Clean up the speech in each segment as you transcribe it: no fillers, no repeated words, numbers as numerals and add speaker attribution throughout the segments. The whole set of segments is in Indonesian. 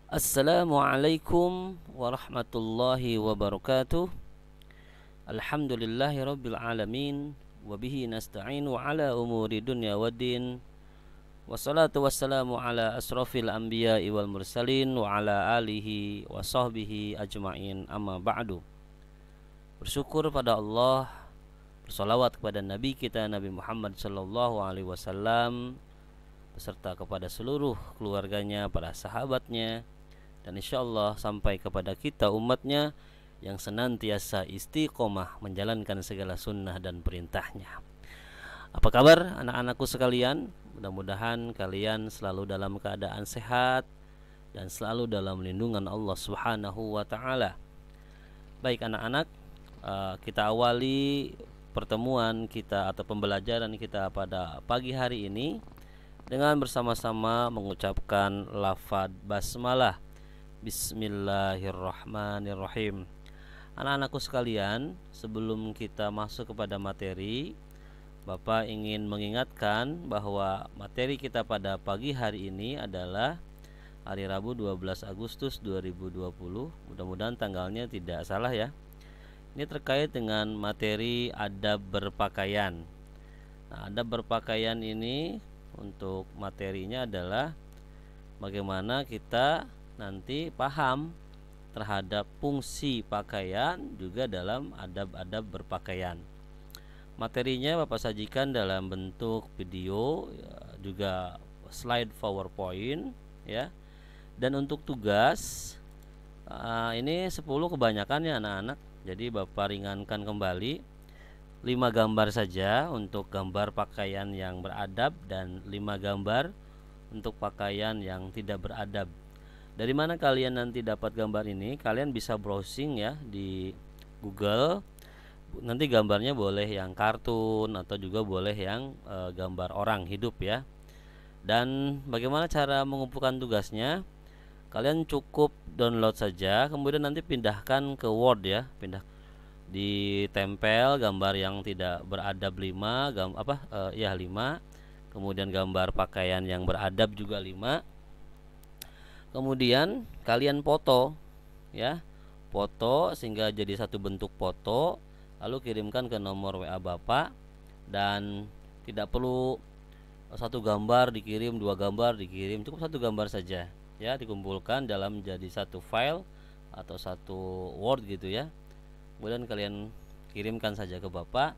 Speaker 1: Assalamualaikum warahmatullahi wabarakatuh. Alhamdulillahi rabbil alamin. Wabihi nasta'inu ala umuri dunya waddin. Wassalatu wassalamu ala asrafil anbiya'i wal mursalin. Wa ala alihi wa sahbihi ajma'in, amma ba'du. Bersyukur pada Allah, bersolawat kepada Nabi kita Nabi Muhammad sallallahu alaihi wasallam, beserta kepada seluruh keluarganya, para sahabatnya, dan insyaallah sampai kepada kita umatnya yang senantiasa istiqomah menjalankan segala sunnah dan perintahnya. Apa kabar anak-anakku sekalian? Mudah-mudahan kalian selalu dalam keadaan sehat dan selalu dalam lindungan Allah Subhanahu wa taala. Baik anak-anak, kita awali pertemuan kita atau pembelajaran kita pada pagi hari ini dengan bersama-sama mengucapkan lafaz basmalah. Bismillahirrahmanirrahim. Anak-anakku sekalian, sebelum kita masuk kepada materi, Bapak ingin mengingatkan bahwa materi kita pada pagi hari ini adalah hari Rabu 12 Agustus 2020. Mudah-mudahan tanggalnya tidak salah ya. Ini terkait dengan materi adab berpakaian. Nah, adab berpakaian ini untuk materinya adalah bagaimana kita nanti paham terhadap fungsi pakaian juga dalam adab-adab berpakaian. Materinya Bapak sajikan dalam bentuk video ya, juga slide PowerPoint ya. Dan untuk tugas ini 10 kebanyakan ya anak-anak. Jadi Bapak ringankan kembali 5 gambar saja untuk gambar pakaian yang beradab dan 5 gambar untuk pakaian yang tidak beradab. Dari mana kalian nanti dapat gambar ini? Kalian bisa browsing ya di Google. Nanti gambarnya boleh yang kartun atau juga boleh yang gambar orang hidup ya. Dan bagaimana cara mengumpulkan tugasnya? Kalian cukup download saja, kemudian nanti pindahkan ke Word ya, ditempel gambar yang tidak beradab 5, 5, kemudian gambar pakaian yang beradab juga 5. Kemudian kalian foto ya, foto sehingga jadi satu bentuk foto, lalu kirimkan ke nomor WA Bapak. Dan tidak perlu satu gambar dikirim, 2 gambar dikirim, cukup 1 gambar saja ya, dikumpulkan dalam jadi satu file atau satu Word gitu ya. Kemudian kalian kirimkan saja ke Bapak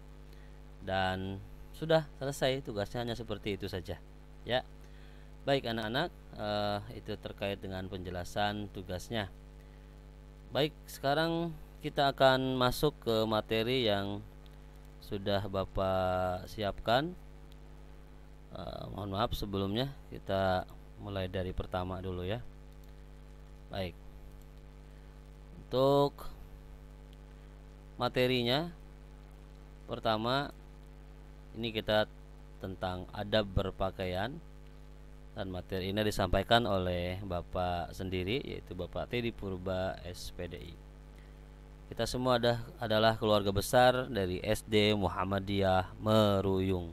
Speaker 1: dan sudah selesai, tugasnya hanya seperti itu saja ya. Baik anak-anak, itu terkait dengan penjelasan tugasnya. Baik, sekarang kita akan masuk ke materi yang sudah Bapak siapkan. Mohon maaf sebelumnya, kita mulai dari pertama dulu ya. Baik, untuk materinya pertama ini kita tentang adab berpakaian. Dan materi ini disampaikan oleh Bapak sendiri, yaitu Bapak Teddy Purba SPDI. Kita semua adalah keluarga besar dari SD Muhammadiyah Meruyung.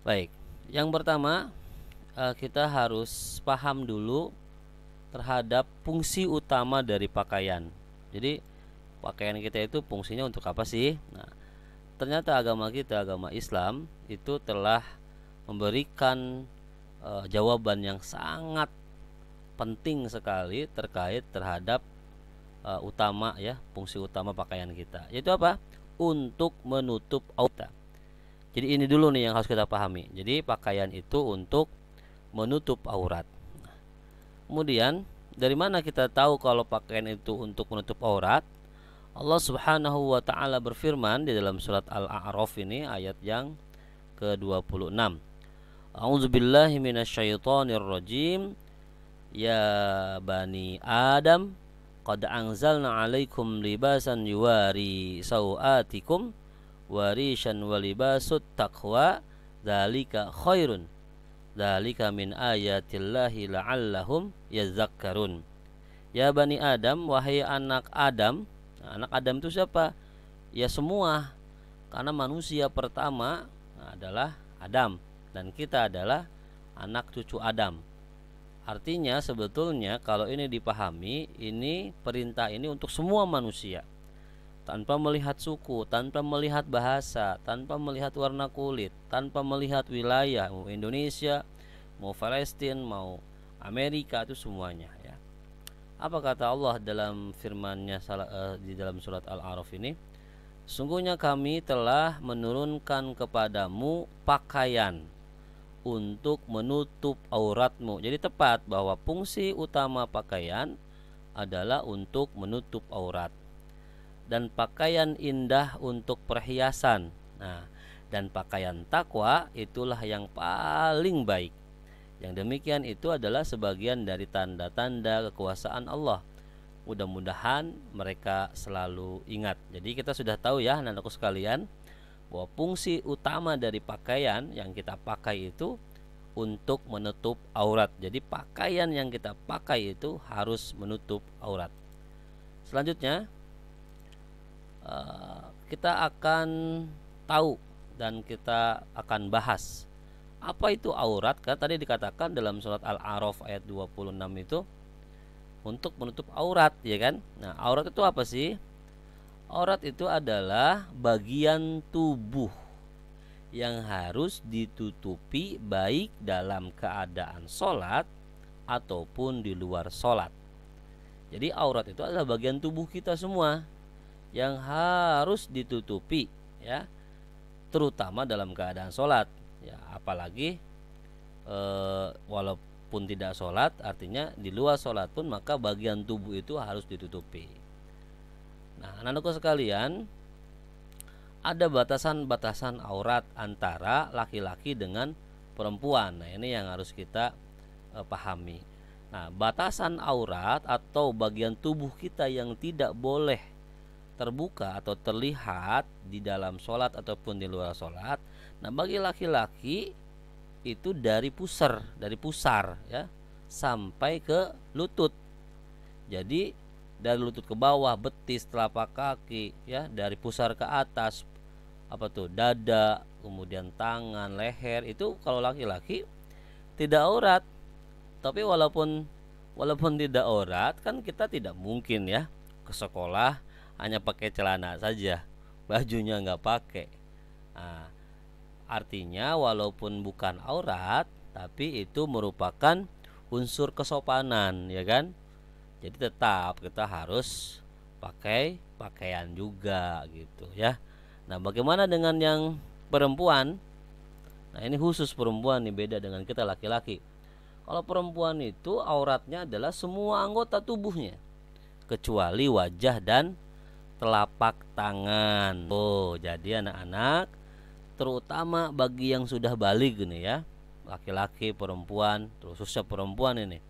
Speaker 1: Baik, yang pertama kita harus paham dulu terhadap fungsi utama dari pakaian. Jadi pakaian kita itu fungsinya untuk apa sih? Nah, ternyata agama kita, agama Islam itu telah memberikan jawaban yang sangat penting sekali terkait terhadap utama ya, fungsi utama pakaian kita, yaitu apa? Untuk menutup aurat. Jadi ini dulu nih yang harus kita pahami. Jadi pakaian itu untuk menutup aurat. Kemudian dari mana kita tahu kalau pakaian itu untuk menutup aurat? Allah Subhanahu wa taala berfirman di dalam surat Al-A'raf ini ayat yang ke-26. A'udzubillahi minasyaitonirrajim. Ya bani Adam, qad anzalna 'alaikum libasan yuwari sawatikum warishan wa libasut taqwa dzalika khairun. Dzalika min ayatillahi la'allahum yadhakkarun. Ya bani Adam, wahai anak Adam. Nah, anak Adam itu siapa? Ya semua. Karena manusia pertama adalah Adam dan kita adalah anak cucu Adam. Artinya sebetulnya kalau ini dipahami, ini perintah ini untuk semua manusia, tanpa melihat suku, tanpa melihat bahasa, tanpa melihat warna kulit, tanpa melihat wilayah, mau Indonesia, mau Palestina, mau Amerika, itu semuanya ya. Apa kata Allah dalam firman-Nya di dalam surat Al-A'raf ini? Sungguhnya kami telah menurunkan kepadamu pakaian untuk menutup auratmu. Jadi tepat bahwa fungsi utama pakaian adalah untuk menutup aurat. Dan pakaian indah untuk perhiasan. Nah, dan pakaian takwa itulah yang paling baik. Yang demikian itu adalah sebagian dari tanda-tanda kekuasaan Allah. Mudah-mudahan mereka selalu ingat. Jadi kita sudah tahu ya anak-anakku sekalian, bahwa fungsi utama dari pakaian yang kita pakai itu untuk menutup aurat. Jadi pakaian yang kita pakai itu harus menutup aurat. Selanjutnya kita akan tahu dan kita akan bahas apa itu aurat. Kan tadi dikatakan dalam surat Al-A'raf ayat 26 itu untuk menutup aurat, ya kan? Nah, aurat itu apa sih? Aurat itu adalah bagian tubuh yang harus ditutupi baik dalam keadaan sholat ataupun di luar sholat. Jadi aurat itu adalah bagian tubuh kita semua yang harus ditutupi ya, terutama dalam keadaan sholat ya, apalagi walaupun tidak sholat, artinya di luar sholat pun maka bagian tubuh itu harus ditutupi. Nah, anak-anakku sekalian, ada batasan-batasan aurat antara laki-laki dengan perempuan. Nah, ini yang harus kita pahami. Nah, batasan aurat atau bagian tubuh kita yang tidak boleh terbuka atau terlihat di dalam sholat ataupun di luar sholat. Nah, bagi laki-laki itu dari pusar ya sampai ke lutut. Jadi dari lutut ke bawah, betis, telapak kaki ya, dari pusar ke atas, apa tuh, dada, kemudian tangan, leher, itu kalau laki-laki tidak aurat. Tapi walaupun tidak aurat, kan kita tidak mungkin ya ke sekolah hanya pakai celana saja, bajunya nggak pakai. Nah, artinya walaupun bukan aurat, tapi itu merupakan unsur kesopanan, ya kan? Jadi tetap kita harus pakai pakaian juga gitu ya. Nah, bagaimana dengan yang perempuan? Nah, ini khusus perempuan nih, beda dengan kita laki-laki. Kalau perempuan itu auratnya adalah semua anggota tubuhnya kecuali wajah dan telapak tangan. Oh, jadi anak-anak, terutama bagi yang sudah balik nih ya, laki-laki, perempuan, khususnya perempuan ini.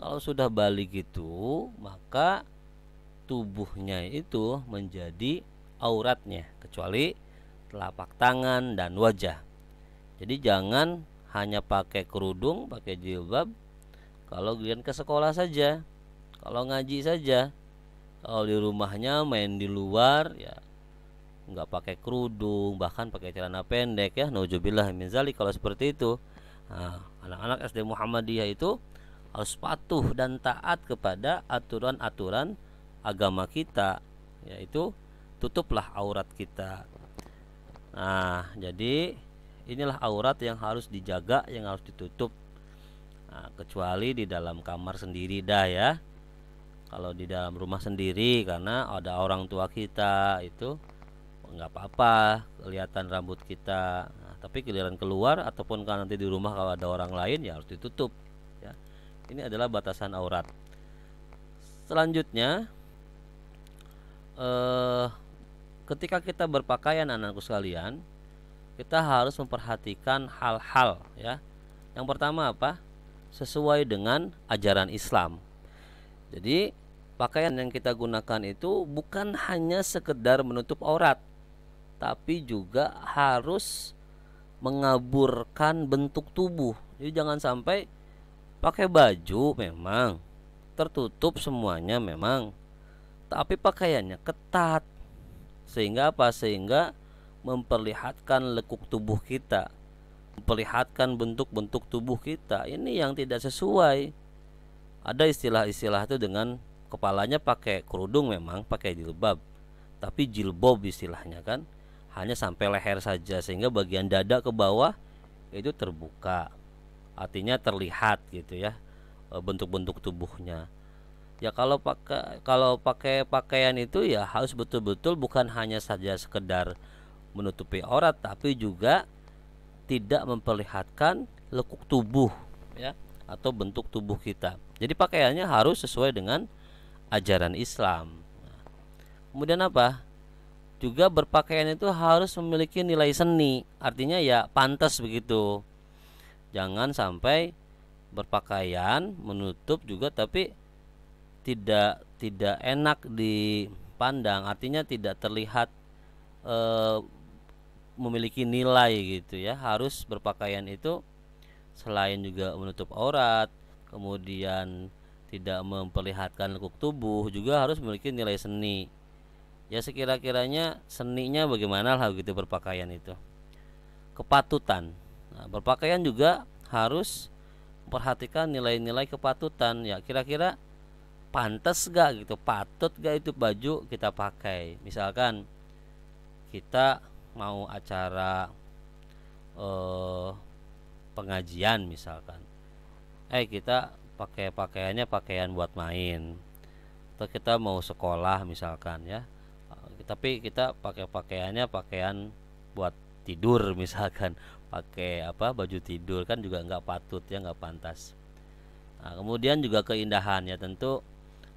Speaker 1: Kalau sudah balik itu, maka tubuhnya itu menjadi auratnya kecuali telapak tangan dan wajah. Jadi jangan hanya pakai kerudung, pakai jilbab kalau kalian ke sekolah saja, kalau ngaji saja. Kalau di rumahnya main di luar ya nggak pakai kerudung, bahkan pakai celana pendek ya, nauzubillah min dzalik kalau seperti itu. Nah, anak-anak SD Muhammadiyah itu harus patuh dan taat kepada aturan-aturan agama kita, yaitu tutuplah aurat kita. Nah, jadi inilah aurat yang harus dijaga, yang harus ditutup. Nah, kecuali di dalam kamar sendiri dah ya. Kalau di dalam rumah sendiri karena ada orang tua kita, itu nggak apa-apa kelihatan rambut kita. Nah, tapi giliran keluar ataupun kan nanti di rumah kalau ada orang lain ya harus ditutup ya. Ini adalah batasan aurat. Selanjutnya ketika kita berpakaian anak-anakku sekalian, kita harus memperhatikan hal-hal ya. Yang pertama apa? Sesuai dengan ajaran Islam. Jadi pakaian yang kita gunakan itu bukan hanya sekedar menutup aurat, tapi juga harus mengaburkan bentuk tubuh. Jadi jangan sampai pakai baju memang tertutup semuanya memang, tapi pakaiannya ketat. Sehingga apa? Sehingga memperlihatkan lekuk tubuh kita, memperlihatkan bentuk-bentuk tubuh kita. Ini yang tidak sesuai. Ada istilah-istilah itu dengan kepalanya pakai kerudung, memang pakai jilbab, tapi jilbob istilahnya kan, hanya sampai leher saja sehingga bagian dada ke bawah itu terbuka, artinya terlihat gitu ya, bentuk-bentuk tubuhnya. Ya kalau pakai pakaian itu ya harus betul-betul bukan hanya saja sekedar menutupi aurat, tapi juga tidak memperlihatkan lekuk tubuh ya, atau bentuk tubuh kita. Jadi pakaiannya harus sesuai dengan ajaran Islam. Kemudian apa? Juga berpakaian itu harus memiliki nilai seni, artinya ya pantas begitu. Jangan sampai berpakaian menutup juga tapi tidak enak dipandang, artinya tidak terlihat e, memiliki nilai gitu ya. Harus berpakaian itu selain juga menutup aurat, kemudian tidak memperlihatkan lekuk tubuh, juga harus memiliki nilai seni. Ya sekira-kiranya seninya bagaimana lah gitu berpakaian itu. Kepatutan. Nah, berpakaian juga harus memperhatikan nilai-nilai kepatutan. Ya kira-kira pantas gak gitu, patut gak itu baju kita pakai. Misalkan kita mau acara pengajian misalkan, kita pakai pakaiannya pakaian buat main, atau kita mau sekolah misalkan ya, tapi kita pakai pakaiannya pakaian buat tidur misalkan, pakai baju tidur, kan juga nggak patut ya, nggak pantas. Nah, kemudian juga keindahan, ya tentu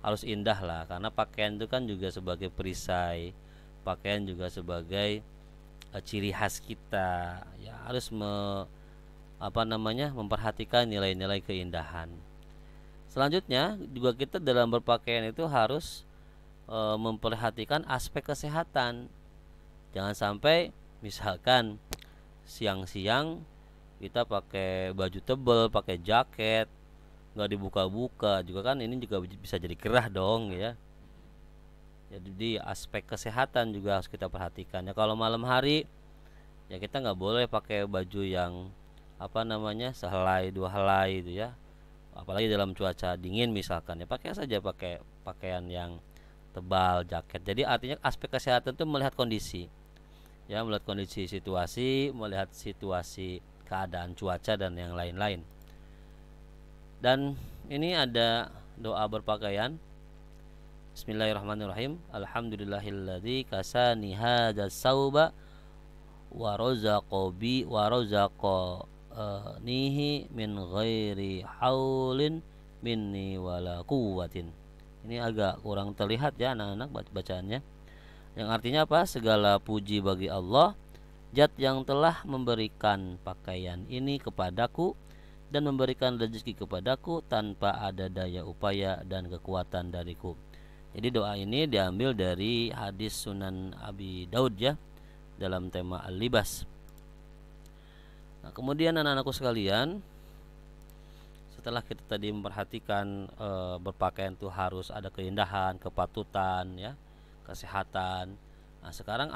Speaker 1: harus indah lah, karena pakaian itu kan juga sebagai perisai, pakaian juga sebagai ciri khas kita, ya harus memperhatikan nilai-nilai keindahan. Selanjutnya juga kita dalam berpakaian itu harus memperhatikan aspek kesehatan. Jangan sampai misalkan siang-siang kita pakai baju tebal, pakai jaket, nggak dibuka-buka juga kan, ini juga bisa jadi gerah dong ya. Jadi aspek kesehatan juga harus kita perhatikan ya. Kalau malam hari ya kita nggak boleh pakai baju yang sehelai dua helai itu ya, apalagi dalam cuaca dingin misalkan, ya pakai saja pakai pakaian yang tebal, jaket. Jadi artinya aspek kesehatan itu melihat kondisi, ya melihat kondisi situasi, melihat situasi keadaan cuaca dan yang lain-lain. Dan ini ada doa berpakaian. Bismillahirrahmanirrahim. Alhamdulillahilladzi kasani hadzal sauba wa razaqanihi min ghairi haulin minni wala quwwatin. Ini agak kurang terlihat ya anak-anak bacaannya. Yang artinya apa? Segala puji bagi Allah, Zat yang telah memberikan pakaian ini kepadaku dan memberikan rezeki kepadaku tanpa ada daya upaya dan kekuatan dariku. Jadi doa ini diambil dari hadis Sunan Abi Daud ya, dalam tema al-libas. Nah, kemudian anak-anakku sekalian, setelah kita tadi memperhatikan berpakaian itu harus ada keindahan, kepatutan ya, kesehatan. Nah, sekarang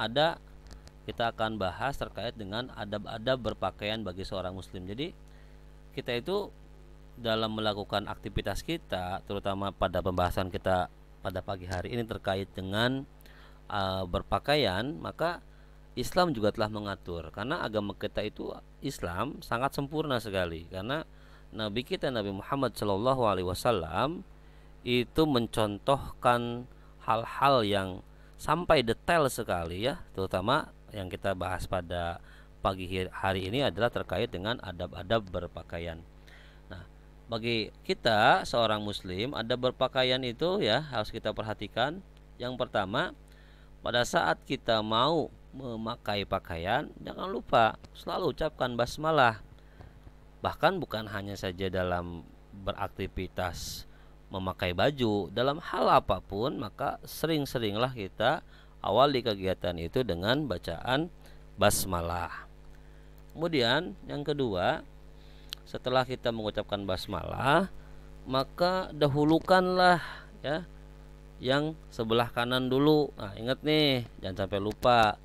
Speaker 1: kita akan bahas terkait dengan adab-adab berpakaian bagi seorang muslim. Jadi kita itu dalam melakukan aktivitas kita, terutama pada pembahasan kita pada pagi hari ini terkait dengan berpakaian, maka Islam juga telah mengatur, karena agama kita itu Islam sangat sempurna sekali, karena Nabi kita Nabi Muhammad SAW itu mencontohkan hal-hal yang sampai detail sekali ya, terutama yang kita bahas pada pagi hari ini adalah terkait dengan adab-adab berpakaian. Nah, bagi kita seorang muslim, adab berpakaian itu ya harus kita perhatikan. Yang pertama, pada saat kita mau memakai pakaian, jangan lupa selalu ucapkan basmalah. Bahkan bukan hanya saja dalam beraktivitas memakai baju, dalam hal apapun, maka sering-seringlah kita awali kegiatan itu dengan bacaan basmalah. Kemudian yang kedua, setelah kita mengucapkan basmalah, maka dahulukanlah ya yang sebelah kanan dulu. Nah, ingat nih, jangan sampai lupa,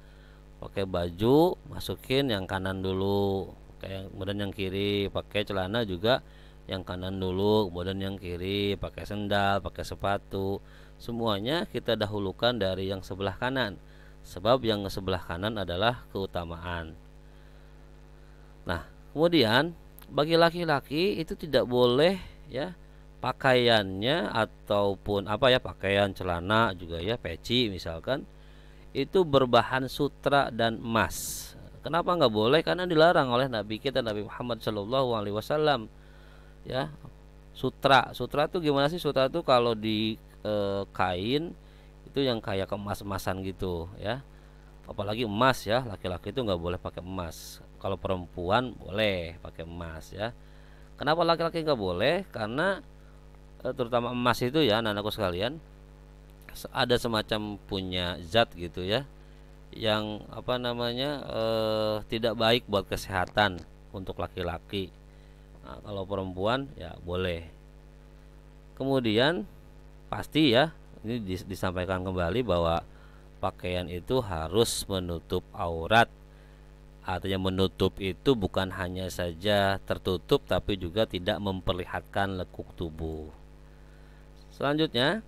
Speaker 1: pakai baju masukin yang kanan dulu, kemudian yang kiri, pakai celana juga yang kanan dulu, kemudian yang kiri, pakai sendal, pakai sepatu. Semuanya kita dahulukan dari yang sebelah kanan, sebab yang sebelah kanan adalah keutamaan. Nah, kemudian bagi laki-laki itu tidak boleh ya pakaiannya ataupun pakaian celana juga ya, peci misalkan, itu berbahan sutra dan emas. Kenapa nggak boleh? Karena dilarang oleh Nabi kita Nabi Muhammad Shallallahu Alaihi Wasallam. Ya, sutra itu gimana sih? Sutra itu kalau di kain itu yang kayak kemas-emasan gitu ya. Apalagi emas ya, laki-laki itu nggak boleh pakai emas. Kalau perempuan boleh pakai emas ya. Kenapa laki-laki nggak boleh? Karena terutama emas itu ya, anak-anakku sekalian, ada semacam punya zat gitu ya, yang tidak baik buat kesehatan untuk laki-laki. Nah, kalau perempuan ya boleh. Kemudian pasti ya, ini disampaikan kembali bahwa pakaian itu harus menutup aurat. Artinya menutup itu bukan hanya saja tertutup, tapi juga tidak memperlihatkan lekuk tubuh. Selanjutnya,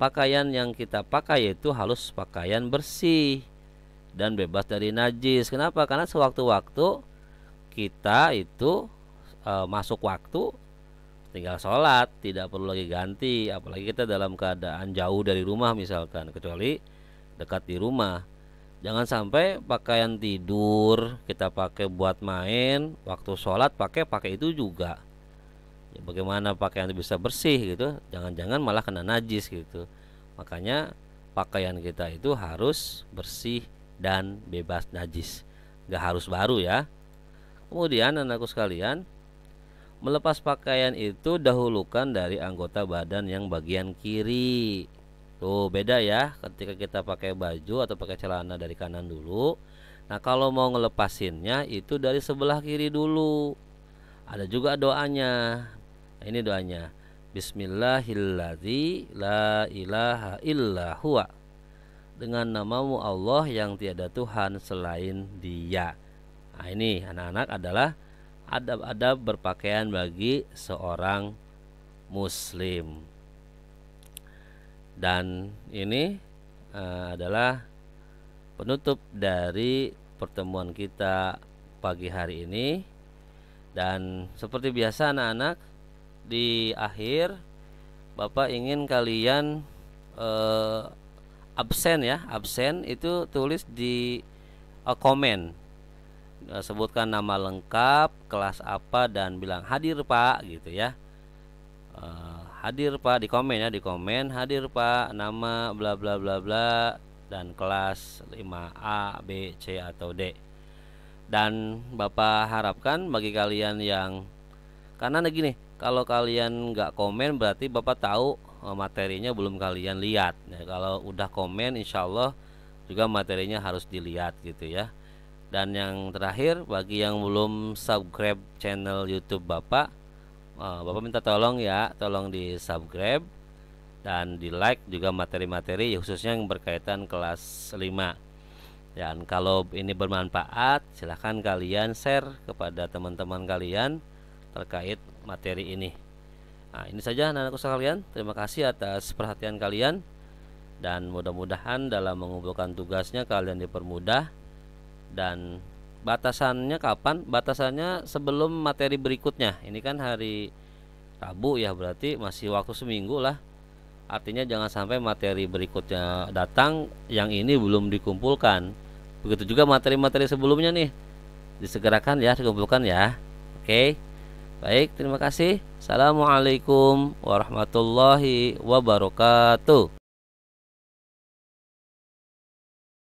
Speaker 1: pakaian yang kita pakai itu harus pakaian bersih dan bebas dari najis. Kenapa? Karena sewaktu-waktu kita itu masuk waktu tinggal sholat, tidak perlu lagi ganti. Apalagi kita dalam keadaan jauh dari rumah misalkan, kecuali dekat di rumah. Jangan sampai pakaian tidur kita pakai buat main, waktu sholat pakai itu juga. Ya, bagaimana pakaian itu bisa bersih gitu? Jangan-jangan malah kena najis gitu. Makanya pakaian kita itu harus bersih dan bebas najis. Gak harus baru ya. Kemudian anakku sekalian, melepas pakaian itu dahulukan dari anggota badan yang bagian kiri. Tuh beda ya ketika kita pakai baju atau pakai celana dari kanan dulu. Nah, kalau mau ngelepasinnya itu dari sebelah kiri dulu. Ada juga doanya. Nah, ini doanya. Bismillahilladzi la ilaha illa huwa. Dengan namamu Allah yang tiada Tuhan selain Dia. Nah, ini anak-anak adalah adab-adab berpakaian bagi seorang muslim. Dan ini adalah penutup dari pertemuan kita pagi hari ini. Dan seperti biasa anak-anak, di akhir Bapak ingin kalian absen itu tulis di komen, sebutkan nama lengkap, kelas apa, dan bilang hadir Pak gitu ya. Hadir Pak, di komen hadir Pak, nama bla bla bla bla, dan kelas 5A, B, C atau D. Dan Bapak harapkan bagi kalian yang, karena gini, kalau kalian nggak komen berarti Bapak tahu materinya belum kalian lihat. Nah, kalau udah komen insya Allah juga materinya harus dilihat gitu ya. Dan yang terakhir, bagi yang belum subscribe channel YouTube Bapak minta tolong ya, tolong di subscribe dan di like juga materi-materi khususnya yang berkaitan kelas 5. Dan kalau ini bermanfaat, silahkan kalian share kepada teman-teman kalian terkait materi ini. Nah, ini saja anak-anakku sekalian. Terima kasih atas perhatian kalian, dan mudah-mudahan dalam mengumpulkan tugasnya kalian dipermudah. Dan batasannya kapan? Batasannya sebelum materi berikutnya. Ini kan hari Rabu ya, berarti masih waktu seminggu lah. Artinya jangan sampai materi berikutnya datang yang ini belum dikumpulkan. Begitu juga materi-materi sebelumnya nih, disegerakan ya, dikumpulkan ya. Oke. Baik, terima kasih. Assalamualaikum warahmatullahi wabarakatuh.